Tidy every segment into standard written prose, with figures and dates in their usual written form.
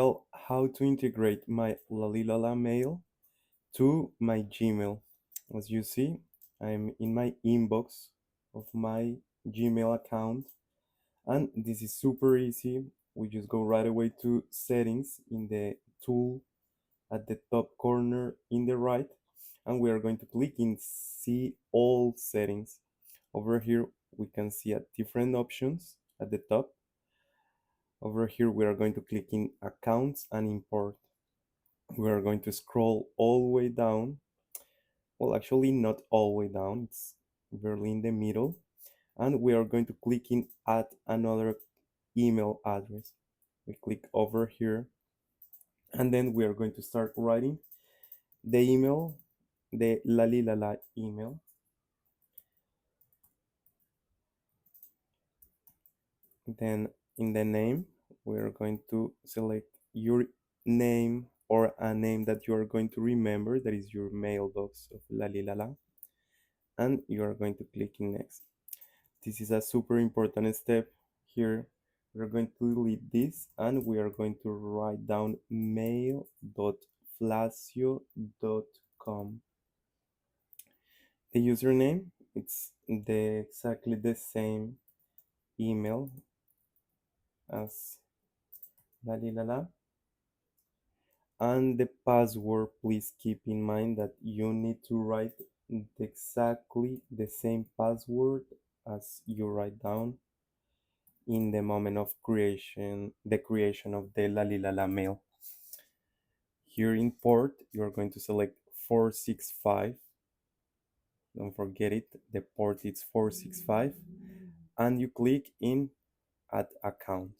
Well, how to integrate my Lalilala mail to my Gmail. As you see, I'm in my inbox of my Gmail account, and this is super easy. We just go right away to settings in the tool at the top corner in the right, and we are going to click in see all settings. Over here we can see different options at the top. Over here we are going to click in accounts and import. We are going to scroll all the way down. Well, actually not all the way down, it's barely in the middle, and we are going to click in add another email address. We click over here, and then we are going to start writing the email, the Lalilala email. Then in the name, we are going to select your name or a name that you are going to remember, that is your mailbox of Lalilala, and you are going to click in next. This is a super important step here. We're going to delete this and we are going to write down mail.flacio.com. The username, it's exactly the same email as Lalilala. And the password, please keep in mind that you need to write exactly the same password as you write down in the moment of the creation of the Lalilala mail. Here in port, you're going to select 465. Don't forget it, the port is 465, and you click in add account.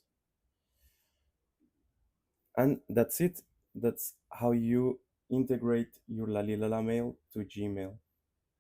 And that's it. That's how you integrate your Lalilala mail to Gmail.